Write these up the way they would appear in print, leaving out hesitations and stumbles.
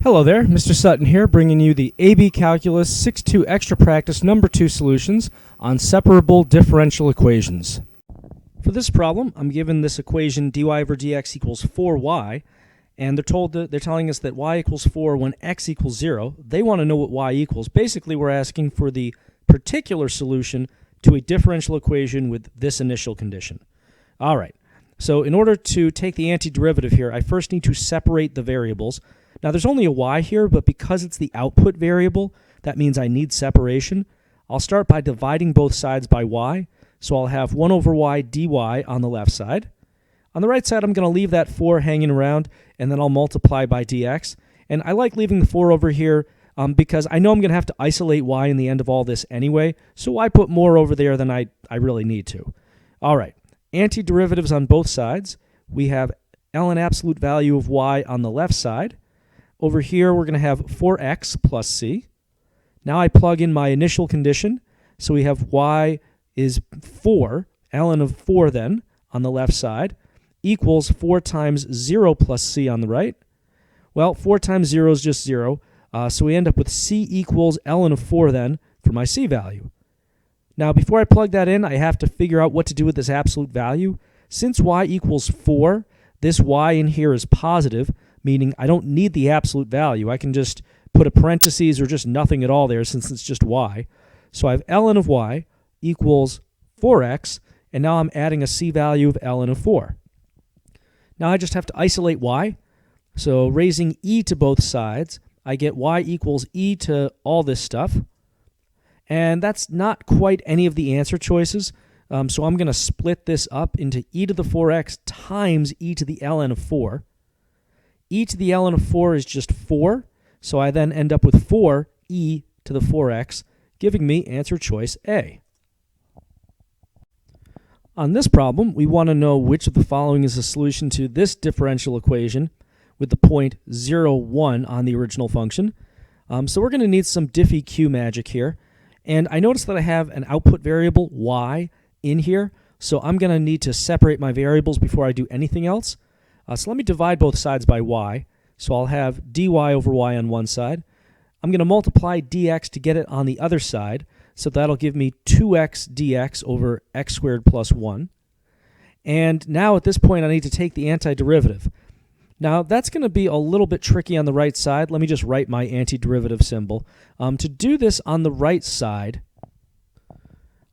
Hello there, Mr. Sutton here, bringing you the AB Calculus 6-2 Extra Practice Number 2 solutions on separable differential equations. For this problem, I'm given this equation dy over dx equals 4y, and they're telling us that y equals 4 when x equals 0. They want to know what y equals. Basically, we're asking for the particular solution to a differential equation with this initial condition. All right, so in order to take the antiderivative here, I first need to separate the variables. Now, there's only a y here, but because it's the output variable, that means I need separation. I'll start by dividing both sides by y, so I'll have 1 over y dy on the left side. On the right side, I'm going to leave that 4 hanging around, and then I'll multiply by dx. And I like leaving the 4 over here because I know I'm going to have to isolate y in the end of all this anyway, so I put more over there than I really need to. All right, antiderivatives on both sides. We have ln absolute value of y on the left side. Over here, we're going to have 4x plus c. Now I plug in my initial condition. So we have y is 4, ln of 4 then, on the left side, equals 4 times 0 plus c on the right. Well, 4 times 0 is just 0. So we end up with c equals ln of 4 then for my c value. Now, before I plug that in, I have to figure out what to do with this absolute value. Since y equals 4, this y in here is positive, meaning I don't need the absolute value. I can just put a parentheses or just nothing at all there since it's just y. So I have ln of y equals 4x, and now I'm adding a c value of ln of 4. Now I just have to isolate y. So raising e to both sides, I get y equals e to all this stuff. And that's not quite any of the answer choices. So I'm going to split this up into e to the 4x times e to the ln of 4. E to the ln of 4 is just 4, so I then end up with 4e to the 4x, giving me answer choice A. On this problem, we want to know which of the following is the solution to this differential equation with the point 0, 1 on the original function. So we're going to need some diffie-q magic here. And I notice that I have an output variable, y, in here, so I'm going to need to separate my variables before I do anything else. So let me divide both sides by y. So I'll have dy over y on one side. I'm going to multiply dx to get it on the other side. So that'll give me 2x dx over x squared plus 1. And now at this point, I need to take the antiderivative. Now that's going to be a little bit tricky on the right side. Let me just write my antiderivative symbol. To do this on the right side,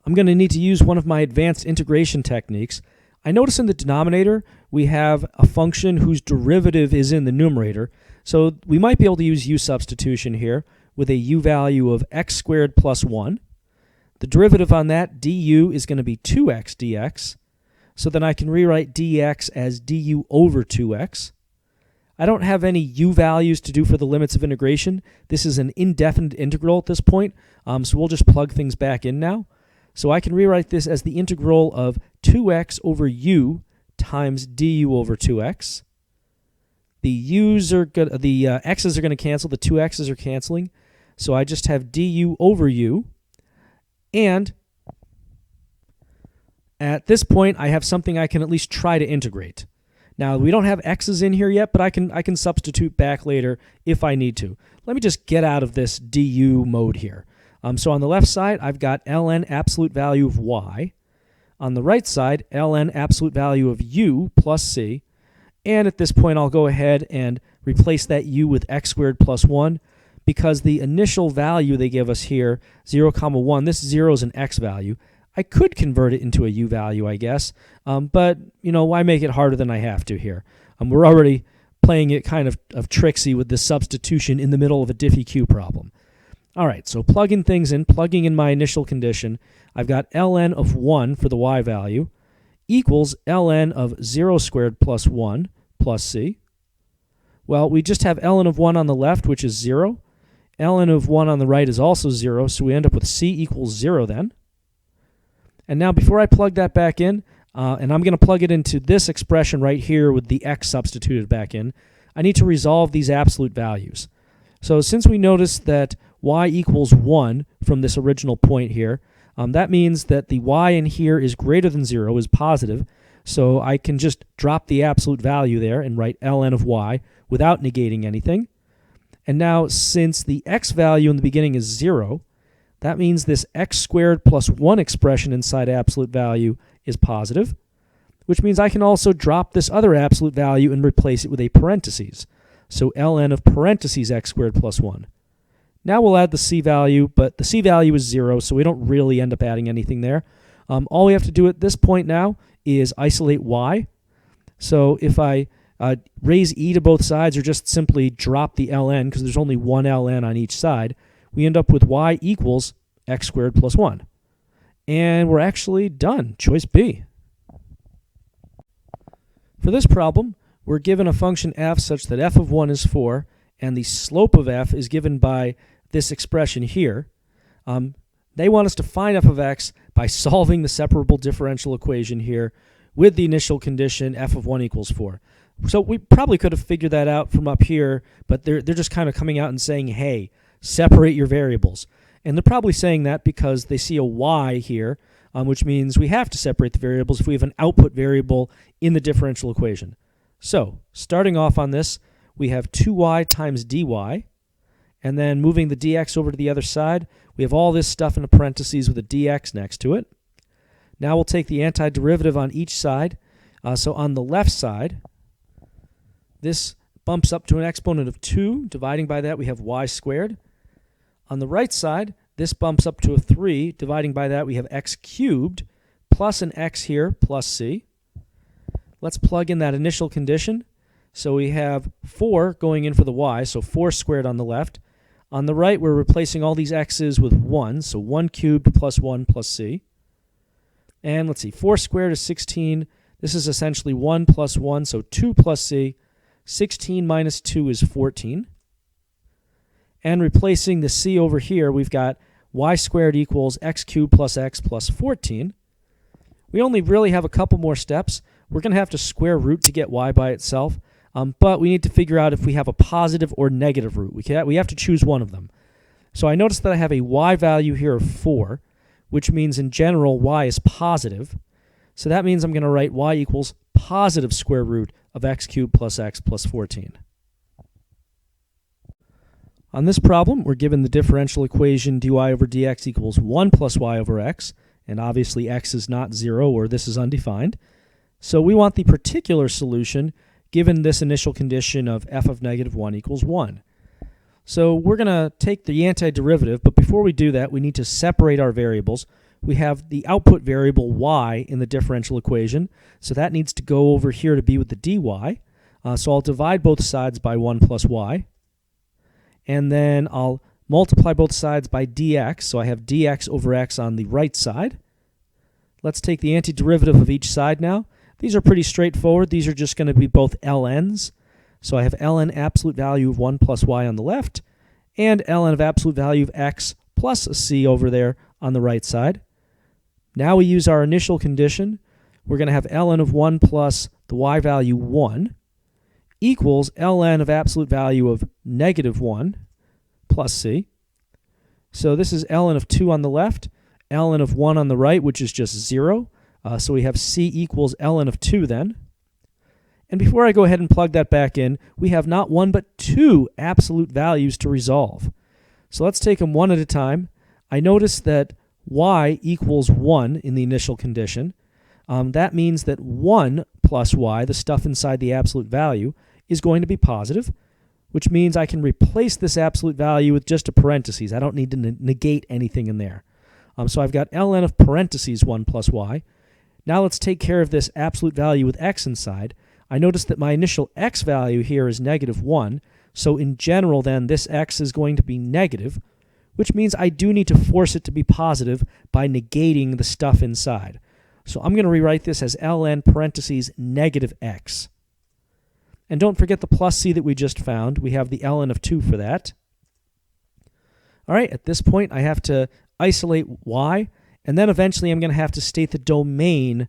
I'm going to need to use one of my advanced integration techniques. I notice in the denominator, we have a function whose derivative is in the numerator. So we might be able to use u substitution here with a u value of x squared plus 1. The derivative on that, du, is going to be 2x dx. So then I can rewrite dx as du over 2x. I don't have any u values to do for the limits of integration. This is an indefinite integral at this point, so we'll just plug things back in now. So I can rewrite this as the integral of 2x over u times du over 2x. The x's are going to cancel. The 2x's are canceling. So I just have du over u. And at this point, I have something I can at least try to integrate. Now, we don't have x's in here yet, but I can substitute back later if I need to. Let me just get out of this du mode here. So on the left side, I've got ln absolute value of y. On the right side, ln absolute value of u plus c. And at this point, I'll go ahead and replace that u with x squared plus 1 because the initial value they give us here, 0, 1, this 0 is an x value. I could convert it into a u value, I guess, but why make it harder than I have to here? We're already playing it kind of tricksy with this substitution in the middle of a diffie-q problem. All right, so plugging things in, plugging in my initial condition, I've got ln of 1 for the y value equals ln of 0 squared plus 1 plus c. Well, we just have ln of 1 on the left, which is 0. Ln of 1 on the right is also 0, so we end up with c equals 0 then. And now before I plug that back in, and I'm going to plug it into this expression right here with the x substituted back in, I need to resolve these absolute values. So since we noticed that y equals 1 from this original point here, that means that the y in here is greater than 0, is positive, so I can just drop the absolute value there and write ln of y without negating anything. And now, since the x value in the beginning is 0, that means this x squared plus 1 expression inside absolute value is positive, which means I can also drop this other absolute value and replace it with a parentheses. So ln of parentheses x squared plus 1. Now we'll add the c value, but the c value is 0, so we don't really end up adding anything there. All we have to do at this point now is isolate y. So if I raise e to both sides or just simply drop the ln, because there's only one ln on each side, we end up with y equals x squared plus 1. And we're actually done. Choice B. For this problem, we're given a function f such that f of 1 is 4, and the slope of f is given by this expression here. They want us to find f of x by solving the separable differential equation here with the initial condition f of 1 equals 4. So we probably could have figured that out from up here, but they're just kind of coming out and saying, hey, separate your variables. And they're probably saying that because they see a y here, which means we have to separate the variables if we have an output variable in the differential equation. So starting off on this, we have 2y times dy, and then moving the dx over to the other side, we have all this stuff in the parentheses with a dx next to it. Now we'll take the antiderivative on each side. So on the left side, this bumps up to an exponent of 2. Dividing by that, we have y squared. On the right side, this bumps up to a 3. Dividing by that, we have x cubed plus an x here plus c. Let's plug in that initial condition. So we have 4 going in for the y, so 4 squared on the left. On the right, we're replacing all these x's with 1, so 1 cubed plus 1 plus c. And let's see, 4 squared is 16. This is essentially 1 plus 1, so 2 plus c. 16 minus 2 is 14. And replacing the c over here, we've got y squared equals x cubed plus x plus 14. We only really have a couple more steps. We're going to have to square root to get y by itself, but we need to figure out if we have a positive or negative root. We have to choose one of them. So I notice that I have a y value here of 4, which means in general y is positive. So that means I'm going to write y equals positive square root of x cubed plus x plus 14. On this problem, we're given the differential equation dy over dx equals 1 plus y over x, and obviously x is not 0 or this is undefined. So we want the particular solution given this initial condition of f of negative 1 equals 1. So we're going to take the antiderivative, but before we do that, we need to separate our variables. We have the output variable y in the differential equation, so that needs to go over here to be with the dy. So I'll divide both sides by 1 plus y, and then I'll multiply both sides by dx, so I have dx over x on the right side. Let's take the antiderivative of each side now. These are pretty straightforward. These are just going to be both ln's. So I have ln absolute value of 1 plus y on the left, and ln of absolute value of x plus a c over there on the right side. Now we use our initial condition. We're going to have ln of 1 plus the y value 1 equals ln of absolute value of negative 1 plus c. So this is ln of 2 on the left, ln of 1 on the right, which is just 0. So we have c equals ln of 2 then. And before I go ahead and plug that back in, we have not one but 2 absolute values to resolve. So let's take them one at a time. I notice that y equals 1 in the initial condition. That means that 1 plus y, the stuff inside the absolute value, is going to be positive, which means I can replace this absolute value with just a parentheses. I don't need to negate anything in there. So I've got ln of parentheses 1 plus y. Now let's take care of this absolute value with x inside. I notice that my initial x value here is negative 1, so in general then this x is going to be negative, which means I do need to force it to be positive by negating the stuff inside. So I'm going to rewrite this as ln parentheses negative x. And don't forget the plus c that we just found. We have the ln of 2 for that. All right, at this point I have to isolate y, and then eventually I'm going to have to state the domain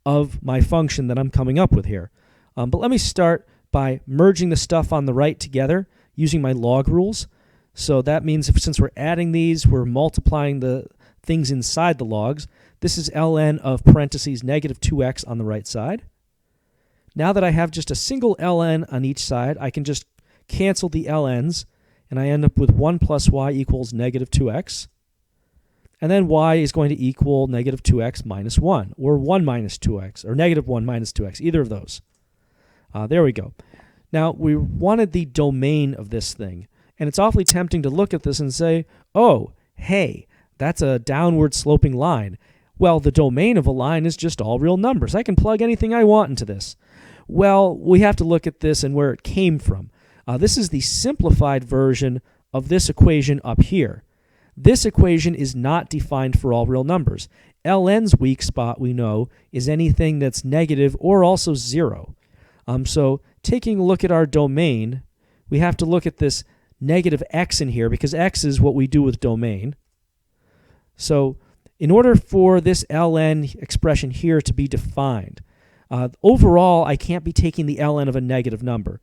of my function that I'm coming up with here. But let me start by merging the stuff on the right together using my log rules. So that means since we're adding these, we're multiplying the things inside the logs. This is ln of parentheses negative 2x on the right side. Now that I have just a single ln on each side, I can just cancel the ln's, and I end up with 1 plus y equals negative 2x. And then y is going to equal negative 2x minus 1, or 1 minus 2x, or negative 1 minus 2x, either of those. There we go. Now, we wanted the domain of this thing, and it's awfully tempting to look at this and say, oh, hey, that's a downward sloping line. Well, the domain of a line is just all real numbers. I can plug anything I want into this. Well, we have to look at this and where it came from. This is the simplified version of this equation up here. This equation is not defined for all real numbers. ln's weak spot, we know, is anything that's negative or also 0. So taking a look at our domain, we have to look at this negative x in here because x is what we do with domain. So in order for this ln expression here to be defined, overall I can't be taking the ln of a negative number.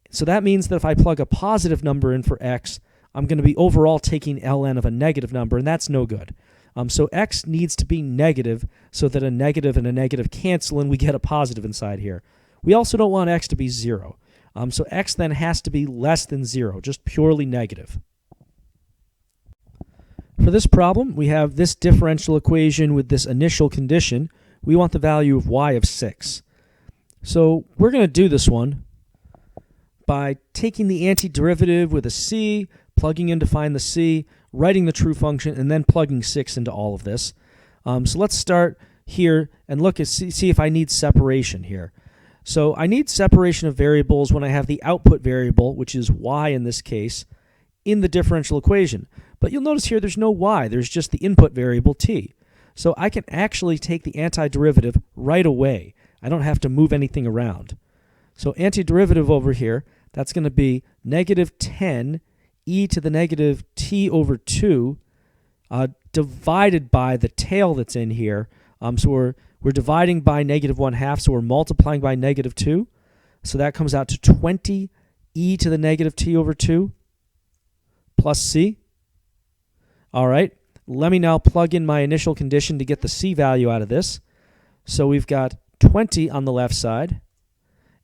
So that means that if I plug a positive number in for x, I'm going to be overall taking ln of a negative number, and that's no good. So x needs to be negative so that a negative and a negative cancel and we get a positive inside here. We also don't want x to be 0. So x then has to be less than 0, just purely negative. For this problem, we have this differential equation with this initial condition. We want the value of y of 6. So we're going to do this one by taking the antiderivative with a c, plugging in to find the c, writing the true function, and then plugging 6 into all of this. So let's start here and look at see if I need separation here. So I need separation of variables when I have the output variable, which is y in this case, in the differential equation. But you'll notice here there's no y, there's just the input variable t. So I can actually take the antiderivative right away. I don't have to move anything around. So antiderivative over here, that's going to be negative 10 e to the negative t over 2 divided by the tail that's in here. So we're dividing by negative 1/2, so we're multiplying by negative 2. So that comes out to 20 e to the negative t over 2 plus c. All right, let me now plug in my initial condition to get the c value out of this. So we've got 20 on the left side,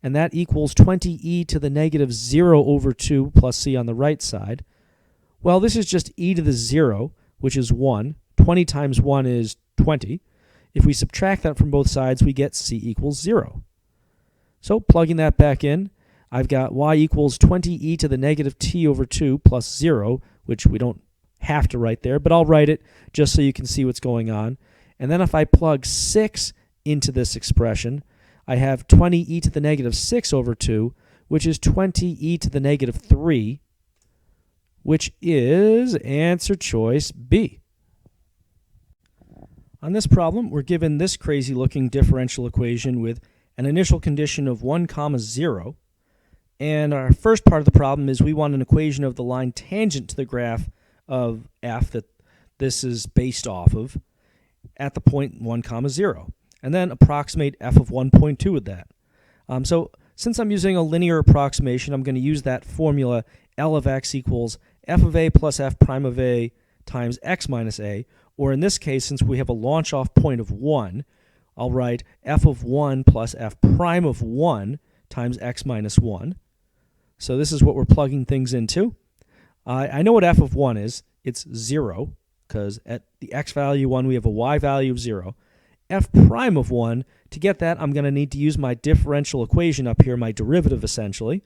and that equals 20 e to the negative 0 over 2 plus c on the right side. Well, this is just e to the 0, which is 1. 20 times 1 is 20. If we subtract that from both sides, we get c equals 0. So plugging that back in, I've got y equals 20 e to the negative t over 2 plus 0, which we don't have to write there, but I'll write it just so you can see what's going on. And then if I plug 6 into this expression, I have 20 e to the negative 6 over 2, which is 20 e to the negative 3, which is answer choice B. On this problem, we're given this crazy-looking differential equation with an initial condition of 1, 0. And our first part of the problem is we want an equation of the line tangent to the graph of f that this is based off of at the point 1, 0. And then approximate f of 1.2 with that. So since I'm using a linear approximation, I'm going to use that formula L of x equals f of a plus f prime of a times x minus a. Or in this case, since we have a launch-off point of 1, I'll write f of 1 plus f prime of 1 times x minus 1. So this is what we're plugging things into. I know what f of 1 is. It's 0, because at the x value 1, we have a y value of 0. F prime of 1, to get that, I'm going to need to use my differential equation up here, my derivative essentially.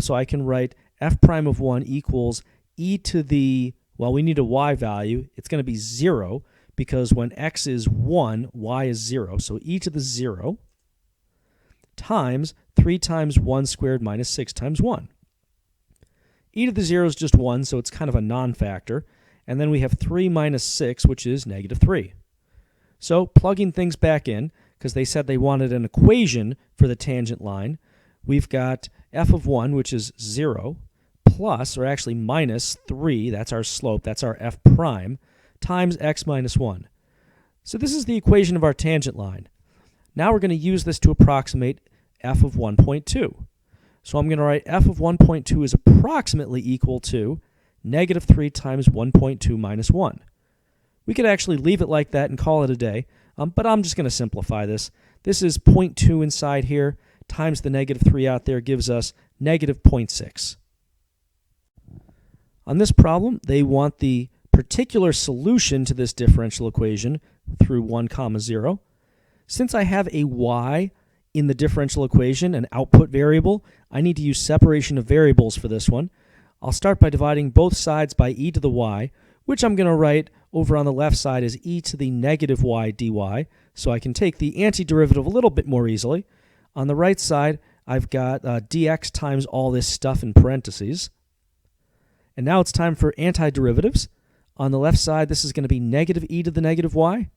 So I can write f prime of 1 equals e to the, well, we need a y value. It's going to be 0, because when x is 1, y is 0. So e to the 0 times 3 times 1 squared minus 6 times 1. E to the 0 is just 1, so it's kind of a non-factor. And then we have 3 minus 6, which is negative 3. So plugging things back in, because they said they wanted an equation for the tangent line, we've got f of 1, which is 0, plus, or actually minus 3, that's our slope, that's our f prime, times x minus 1. So this is the equation of our tangent line. Now we're going to use this to approximate f of 1.2. So I'm going to write f of 1.2 is approximately equal to negative 3 times 1.2 minus 1. We could actually leave it like that and call it a day, but I'm just going to simplify this. This is 0.2 inside here times the negative 3 out there gives us negative 0.6. On this problem, they want the particular solution to this differential equation through 1, 0. Since I have a y in the differential equation, an output variable, I need to use separation of variables for this one. I'll start by dividing both sides by e to the y, which I'm going to write over on the left side as e to the negative y dy, so I can take the antiderivative a little bit more easily. On the right side, I've got dx times all this stuff in parentheses. And now it's time for antiderivatives. On the left side, this is going to be negative e to the negative y.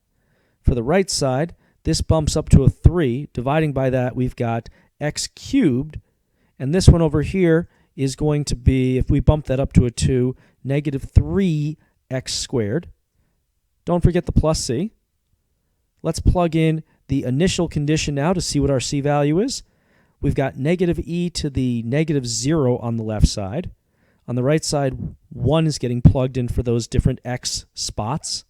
For the right side, this bumps up to a 3. Dividing by that, we've got x cubed. And this one over here is going to be, if we bump that up to a 2, negative 3x squared. Don't forget the plus c. Let's plug in the initial condition now to see what our c value is. We've got negative e to the negative 0 on the left side. On the right side, 1 is getting plugged in for those different x spots.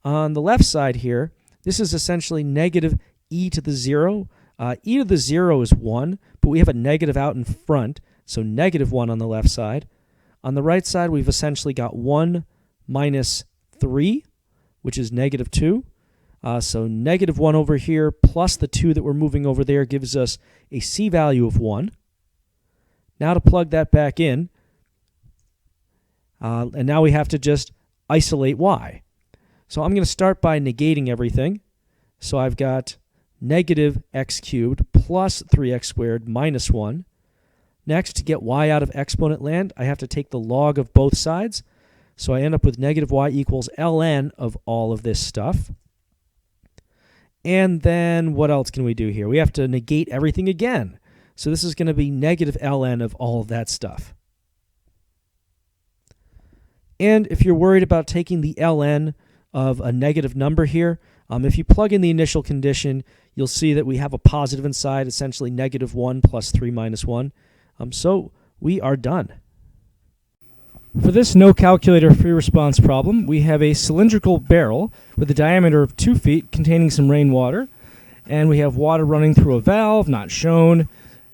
On the left side here, this is essentially negative e to the 0. E to the 0 is 1, but we have a negative out in front, so negative 1 on the left side. On the right side, we've essentially got 1 minus 3, which is negative 2. So negative 1 over here plus the 2 that we're moving over there gives us a c value of 1. Now to plug that back in, and now we have to just isolate y. So I'm going to start by negating everything. So I've got negative x cubed plus 3x squared minus 1. Next, to get y out of exponent land, I have to take the log of both sides. So I end up with negative y equals ln of all of this stuff. And then what else can we do here? We have to negate everything again. So this is going to be negative ln of all of that stuff. And if you're worried about taking the ln of a negative number here, if you plug in the initial condition, you'll see that we have a positive inside, essentially negative 1 plus 3 minus 1. So we are done. For this no calculator free response problem, we have a cylindrical barrel with a diameter of 2 feet containing some rainwater, and we have water running through a valve, not shown.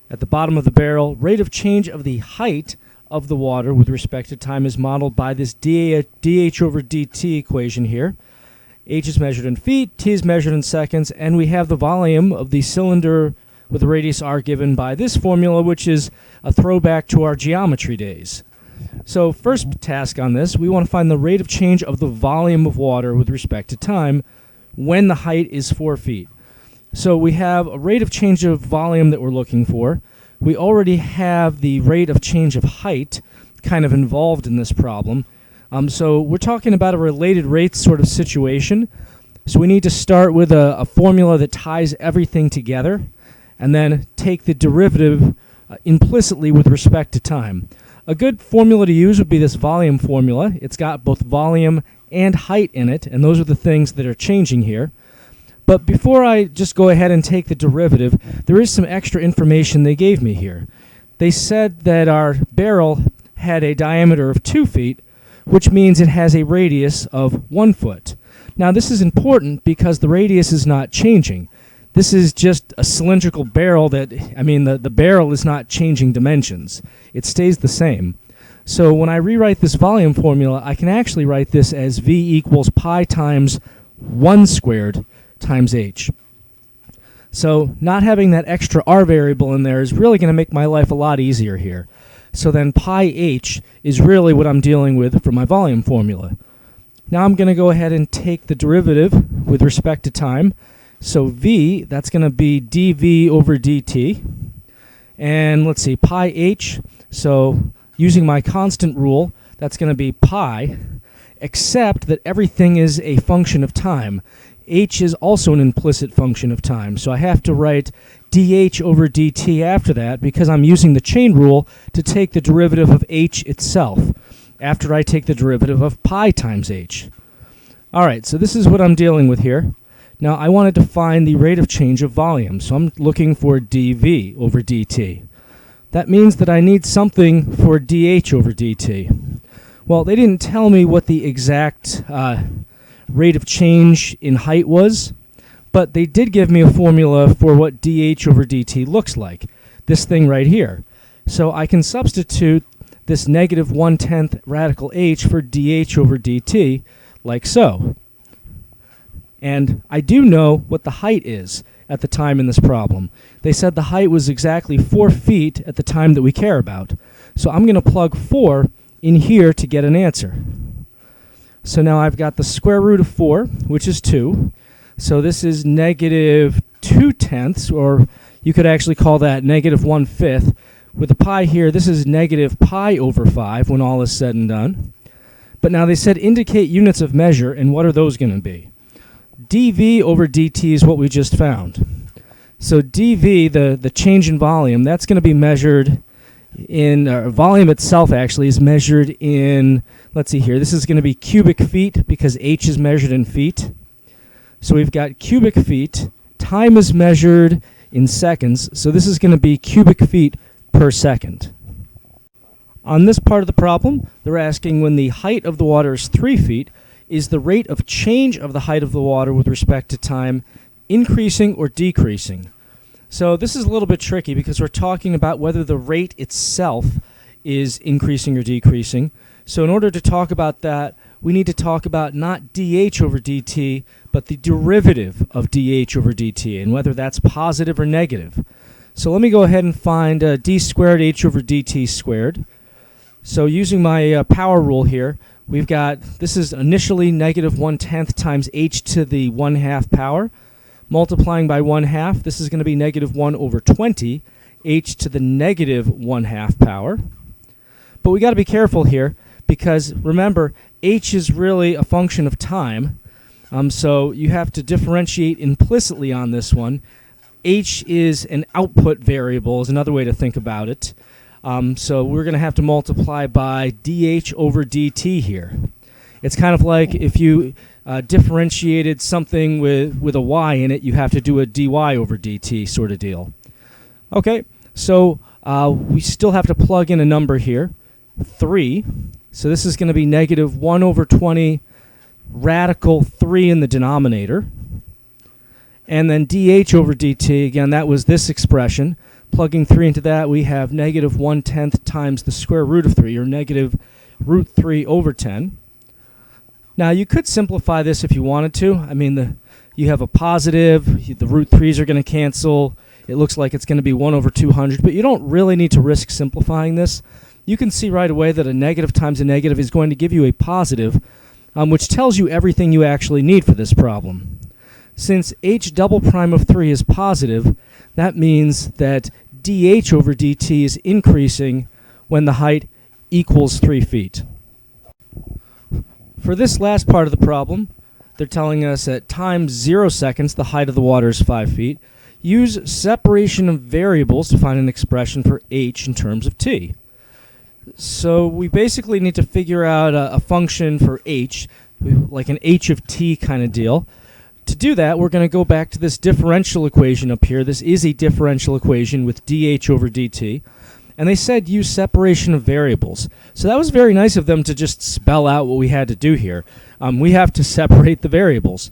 At the bottom of the barrel, rate of change of the height of the water with respect to time is modeled by this dh over dt equation here. H is measured in feet, t is measured in seconds, and we have the volume of the cylinder with a radius r given by this formula, which is a throwback to our geometry days. So first task on this, we want to find the rate of change of the volume of water with respect to time when the height is 4 feet. So we have a rate of change of volume that we're looking for. We already have the rate of change of height kind of involved in this problem. So we're talking about a related rates sort of situation. So we need to start with a formula that ties everything together and then take the derivative implicitly with respect to time. A good formula to use would be this volume formula. It's got both volume and height in it, and those are the things that are changing here. But before I just go ahead and take the derivative, there is some extra information they gave me here. They said that our barrel had a diameter of 2 feet, which means it has a radius of 1 foot. Now this is important because the radius is not changing. This is just a cylindrical barrel that, the barrel is not changing dimensions. It stays the same. So when I rewrite this volume formula, I can actually write this as V equals pi times 1 squared times h. So not having that extra r variable in there is really going to make my life a lot easier here. So then pi h is really what I'm dealing with for my volume formula. Now I'm going to go ahead and take the derivative with respect to time. So v, that's going to be dv over dt. And let's see, pi h, so using my constant rule, that's going to be pi, except that everything is a function of time. H is also an implicit function of time, so I have to write dh over dt after that because I'm using the chain rule to take the derivative of h itself after I take the derivative of pi times h. All right, so this is what I'm dealing with here. Now I wanted to find the rate of change of volume, so I'm looking for dv over dt. That means that I need something for dh over dt. Well, they didn't tell me what the exact rate of change in height was, but they did give me a formula for what dh over dt looks like, this thing right here. So I can substitute this negative 1/10 radical h for dH over dt, like so. And I do know what the height is at the time in this problem. They said the height was exactly 4 feet at the time that we care about. So I'm going to plug 4 in here to get an answer. So now I've got the square root of 4, which is 2. So this is negative 2/10, or you could actually call that negative 1/5. With the pi here, this is negative pi over 5 when all is said and done. But now they said indicate units of measure, and what are those going to be? dV over dt is what we just found. So dV, the change in volume, that's going to be measured in, volume itself actually is measured in, let's see here, this is going to be cubic feet because h is measured in feet. So we've got cubic feet, time is measured in seconds, so this is going to be cubic feet per second. On this part of the problem, they're asking when the height of the water is 3 feet, is the rate of change of the height of the water with respect to time increasing or decreasing? So this is a little bit tricky because we're talking about whether the rate itself is increasing or decreasing. So in order to talk about that, we need to talk about not dH over dt, but the derivative of dH over dt, and whether that's positive or negative. So let me go ahead and find d squared h over dt squared. So using my power rule here, we've got, this is initially negative 1/10 times h to the 1/2 power. Multiplying by 1/2, this is going to be negative 1 over 20, h to the negative 1/2 power. But we got to be careful here because remember, h is really a function of time. So you have to differentiate implicitly on this one. H is an output variable is another way to think about it. So we're going to have to multiply by dH over dt here. It's kind of like if you differentiated something with a y in it, you have to do a dy over dt sort of deal. Okay, so we still have to plug in a number here, 3. So this is going to be negative 1 over 20 radical 3 in the denominator. And then dH over dt, again, that was this expression. Plugging 3 into that, we have negative 1/10 times the square root of 3, or negative root 3 over 10. Now, you could simplify this if you wanted to. I mean, you have a positive, the root 3's are going to cancel. It looks like it's going to be 1 over 200, but you don't really need to risk simplifying this. You can see right away that a negative times a negative is going to give you a positive, which tells you everything you actually need for this problem. Since h double prime of 3 is positive, that means that dH over dt is increasing when the height equals 3 feet. For this last part of the problem, they're telling us at time 0 seconds, the height of the water is 5 feet. Use separation of variables to find an expression for h in terms of t. So we basically need to figure out a function for h, like an h of t kind of deal. To do that, we're going to go back to this differential equation up here. This is a differential equation with dH over dt. And they said use separation of variables. So that was very nice of them to just spell out what we had to do here. We have to separate the variables.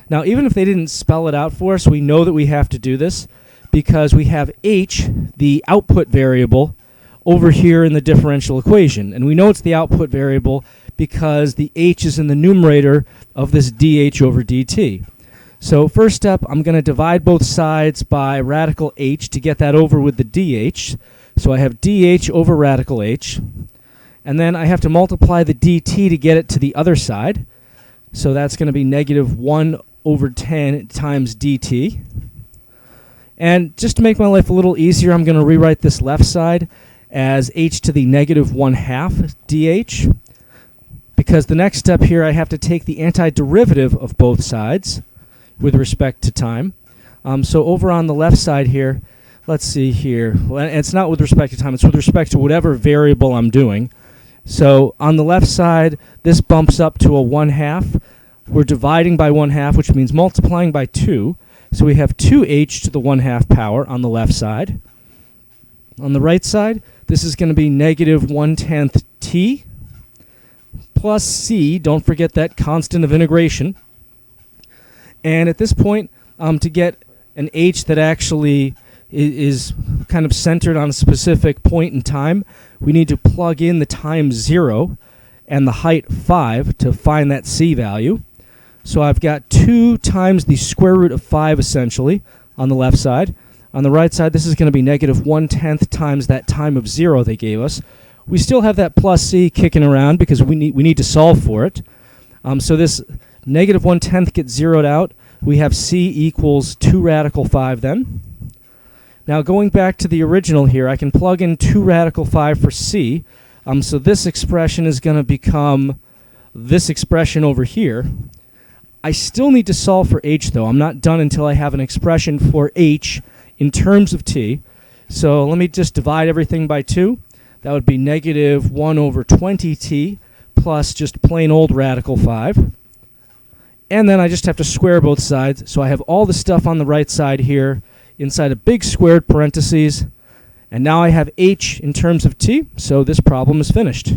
Now, even if they didn't spell it out for us, we know that we have to do this because we have h, the output variable, over here in the differential equation. And we know it's the output variable because the h is in the numerator of this dH over dt. So first step, I'm going to divide both sides by radical h to get that over with the dH. So I have dH over radical h. And then I have to multiply the dt to get it to the other side. So that's going to be negative 1 over 10 times dt. And just to make my life a little easier, I'm going to rewrite this left side as h to the negative 1/2 dH. Because the next step here, I have to take the antiderivative of both sides with respect to time. So over on the left side here, let's see here. Well, it's not with respect to time, it's with respect to whatever variable I'm doing. So on the left side, this bumps up to a 1/2. We're dividing by 1/2, which means multiplying by 2. So we have 2h to the 1/2 power on the left side. On the right side, this is going to be negative 1/10 t plus c. Don't forget that constant of integration. And at this point, to get an h that actually is kind of centered on a specific point in time, we need to plug in the time 0 and the height 5 to find that c value. So I've got 2 times the square root of 5 essentially on the left side. On the right side, this is going to be negative 1/10 times that time of 0 they gave us. We still have that plus c kicking around because we need to solve for it. So this negative 1/10 gets zeroed out. We have c equals 2 radical 5 then. Now going back to the original here, I can plug in 2 radical 5 for c. So this expression is going to become this expression over here. I still need to solve for h though. I'm not done until I have an expression for h in terms of t. So let me just divide everything by 2. That would be negative 1 over 20t plus just plain old radical 5. And then I just have to square both sides. So I have all the stuff on the right side here inside a big squared parentheses. And now I have h in terms of t, so this problem is finished.